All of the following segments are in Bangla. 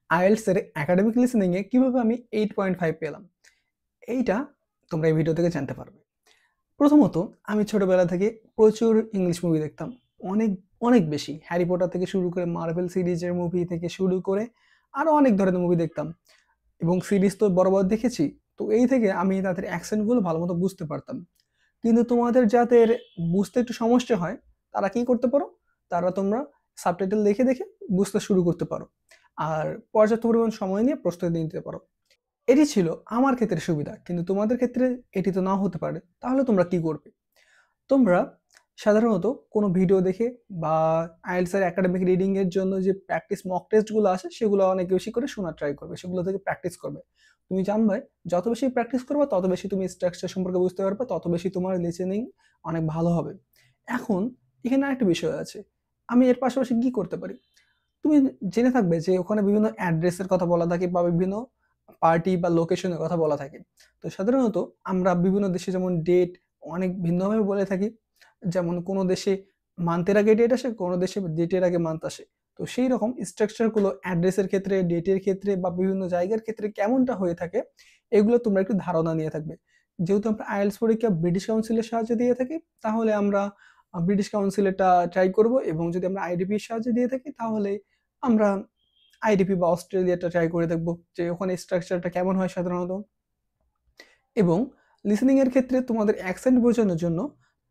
আইএলটিএস এর একাডেমিক লিসেনিং এ কিভাবে আমি 8.5 পেলাম, এইটা তোমরা এই ভিডিও থেকে জানতে পারবে। প্রথমত, আমি ছোটবেলা থেকে প্রচুর ইংলিশ মুভি দেখতাম। অনেক অনেক বেশি। হ্যারি পটার থেকে শুরু করে মার্ভেল সিরিজের মুভি থেকে শুরু করে আরো অনেক ধরনের মুভি দেখতাম, এবং সিরিজ তো বরাবর দেখেছি। তো এই থেকে আমি তাদের অ্যাকসেন্ট গুলো ভালো মতো বুঝতে পারতাম। কিন্তু তোমাদের যাদের বুঝতে একটু সমস্যা হয়, তারা কি করতে পারো, তারা তোমরা সাবটাইটেল দেখে দেখে বুঝতে শুরু করতে পারো, আর পর্যাপ্ত পরিমাণ সময় নিয়ে প্রস্তুতি নিতে পারো। এটি ছিল আমার ক্ষেত্রে সুবিধা, কিন্তু তোমাদের ক্ষেত্রে এটি তো নাও হতে পারে। তাহলে তোমরা কি করবে? তোমরা সাধারণত কোনো ভিডিও দেখে বা আইএলটিএস এর একাডেমিক রিডিং এর জন্য যে প্র্যাকটিস মক টেস্টগুলো আসে সেগুলো অনেক বেশি করে শোনার ট্রাই করবে, সেগুলো থেকে প্র্যাকটিস করবে। তুমি জানবে যত বেশি প্র্যাকটিস করবে তত বেশি তুমি স্ট্রাকচার সম্পর্কে বুঝতে পারবে, তত বেশি তোমার লিসেনিং অনেক ভালো হবে। এখন এখানে আরেকটা বিষয় আছে, আমি এর পাশাপাশি কি করতে পারি। তুমি জেনে থাকবে যে ওখানে বিভিন্ন অ্যাড্রেসের কথা বলা থাকে বা বিভিন্ন পার্টি বা লোকেশনের কথা বলা থাকে। তো সাধারণত আমরা বিভিন্ন দেশে যেমন ডেট অনেক ভিন্নভাবে বলে থাকি। যেমন কোনো দেশে মান্থের আগে ডেট আসে, কোনো দেশে ডেটের আগে মান্থ আসে। তো সেই রকম স্ট্রাকচারগুলো অ্যাড্রেসের ক্ষেত্রে, ডেটের ক্ষেত্রে বা বিভিন্ন জায়গার ক্ষেত্রে কেমনটা হয়ে থাকে, এগুলো তোমরা একটু ধারণা নিয়ে থাকবে। যেহেতু আমরা আইএলটিএস পরীক্ষা ব্রিটিশ কাউন্সিলের সাহায্যে দিয়ে থাকি, তাহলে আমরা ব্রিটিশ কাউন্সিলেরটা ট্রাই করব, এবং যদি আমরা আইডিপির সাহায্যে দিয়ে থাকি তাহলে আমরা আইডিপি বা অস্ট্রেলিয়াটা ট্রাই করে দেখবো যে ওখানে স্ট্রাকচারটা কেমন হয় সাধারণত। এবং লিসেনিং এর ক্ষেত্রে তোমাদের অ্যাকসেন্ট বোঝানোর জন্য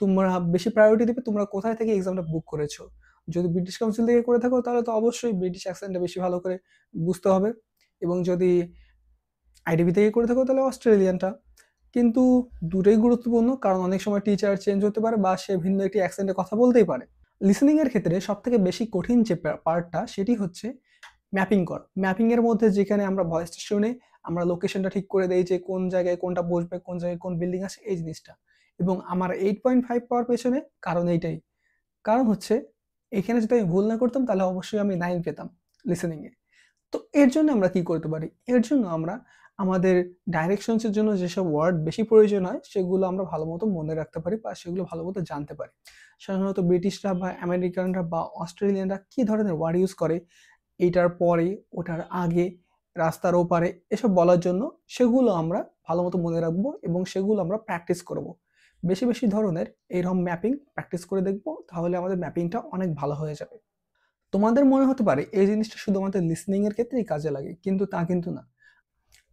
তোমরা বেশি প্রায়োরিটি দেবে তোমরা কোথায় থেকে এক্সামটা বুক করেছো। যদি ব্রিটিশ কাউন্সিল থেকে করে থাকো তাহলে তো অবশ্যই ব্রিটিশ অ্যাকসেন্টটা বেশি ভালো করে বুঝতে হবে, এবং যদি আইডিপি থেকে করে থাকো তাহলে অস্ট্রেলিয়ানটা। কিন্তু দুটোই গুরুত্বপূর্ণ, কারণ অনেক সময় টিচার চেঞ্জ হতে পারে বা সে ভিন্ন একটি অ্যাকসেন্টে কথা বলতেই পারে। লিসেনিং এর ক্ষেত্রে সবথেকে বেশি কঠিন যে পার্টটা সেটি হচ্ছে ম্যাপিং করা। ম্যাপিং এর মধ্যে যেখানে আমরা ভয়েসটা শুনে আমরা লোকেশনটা ঠিক করে দেই যে কোন জায়গায় কোনটা বসবে, কোন জায়গায় কোন বিল্ডিং আছে, এই জিনিসটা। এবং আমার 8.5 পাওয়ার পেছনে কারণ এইটাই। কারণ হচ্ছে এখানে যদি আমি ভুল না করতাম তাহলে অবশ্যই আমি 9 পেতাম লিসেনিং এ। তো এর জন্য আমরা কি করতে পারি? এর জন্য আমরা আমাদের ডাইরেকশনস এর জন্য যেসব ওয়ার্ড বেশি প্রয়োজন হয় সেগুলো আমরা ভালোমতো মনে রাখতে পারি বা সেগুলো ভালোমতো জানতে পারি। সাধারণত ব্রিটিশরা বা আমেরিকানরা বা অস্ট্রেলিয়ানরা কি ধরনের ওয়ার্ড ইউজ করে, এইটার পরে, ওটার আগে, রাস্তার ওপারে, এসব বলার জন্য সেগুলো আমরা ভালোমতো মনে রাখবো এবং সেগুলো আমরা প্র্যাকটিস করব। বেশি বেশি ধরনের এইরকম ম্যাপিং প্র্যাকটিস করে দেখবো, তাহলে আমাদের ম্যাপিংটা অনেক ভালো হয়ে যাবে। তোমাদের মনে হতে পারে এই জিনিসটা শুধুমাত্র লিসনিং এর ক্ষেত্রেই কাজে লাগে, কিন্তু তা কিন্তু না।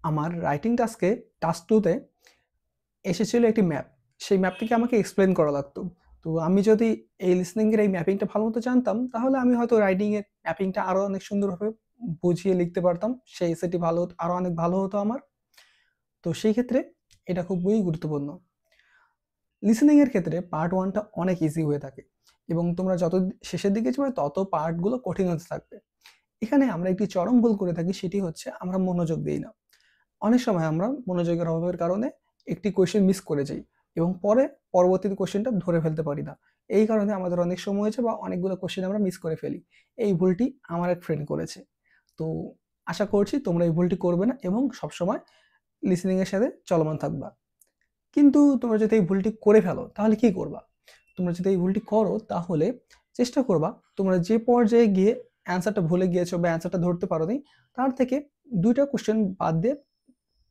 আমার রাইটিং টাস্কে টাস্ক 2 তে এসেছিল একটি ম্যাপ। সেই ম্যাপটিকে আমাকে এক্সপ্লেন করা লাগতো। তো আমি যদি এই লিসনিং এর এই ম্যাপিংটা ভালোমতো জানতাম, তাহলে আমি হয়তো রাইটিং এর ম্যাপিংটা আরো অনেক সুন্দরভাবে বুঝিয়ে লিখতে পারতাম। সেই এসএটি ভালো হতো, আরো অনেক ভালো হতো আমার। তো সেই ক্ষেত্রে এটা খুবই গুরুত্বপূর্ণ। লিসেনিং এর ক্ষেত্রে পার্ট 1 টা অনেক ইজি হয়ে থাকে, এবং তোমরা যত শেষের দিকে যাবে তত পার্টগুলো কঠিন হতে থাকবে। এখানে আমরা একটি চরম ভুল করে থাকি, সেটি হচ্ছে আমরা মনোযোগ দেই না। অনেক সময় আমরা মনোযোগের অভাবের কারণে একটি কোয়েশ্চেন মিস করে যাই, এবং পরে পরবর্তী কোয়েশ্চেনটা ধরে ফেলতে পারি না। এই কারণে আমাদের অনেক সময় হয়েছে বা অনেকগুলো কোয়েশ্চেন আমরা মিস করে ফেলি। এই ভুলটি আমার এক ফ্রেন্ড করেছে। তো আশা করছি তোমরা এই ভুলটি করবে না এবং সবসময় লিসেনিং এর সাথে চলমান থাকবা। কিন্তু তোমরা যদি এই ভুলটি করে ফেলো তাহলে কি করবা? তোমরা যদি এই ভুলটি করো তাহলে চেষ্টা করবা তোমরা যে পর্যায়ে গিয়ে অ্যান্সারটা ভুলে গিয়েছো বা অ্যান্সারটা ধরতে পারোনি, তার থেকে ২ টা কোয়েশ্চেন বাদ দিয়ে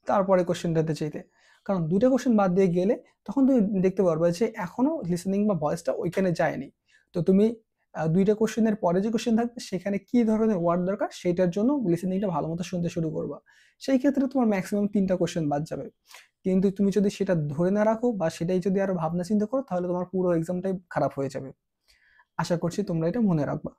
তারপরে কোয়েশ্চেনটাতে চাইতে। কারণ ২ টা কোয়েশ্চেন বাদ দিয়ে গেলে তখন তুমি দেখতে পারবা যে এখনো লিসেনিং বা ভয়েসটা ওইখানে যায়নি। তো তুমি ২ টা কোয়েশ্চেনের পরে যে কোয়েশ্চেন থাকবে সেখানে কি ধরনের ওয়ার্ড দরকার সেটার জন্য লিসেনিংটা ভালোমতো শুনতে শুরু করবা। সেই ক্ষেত্রে তোমার মেক্সিমাম ৩ টা কোয়েশ্চেন বাদ যাবে। কিন্তু তুমি যদি সেটা ধরে না রাখো বা সেটাই যদি আরো ভাবনা চিন্তা করো তাহলে তোমার পুরো এক্সামটাই খারাপ হয়ে যাবে। আশা করছি তোমরা এটা মনে রাখবা।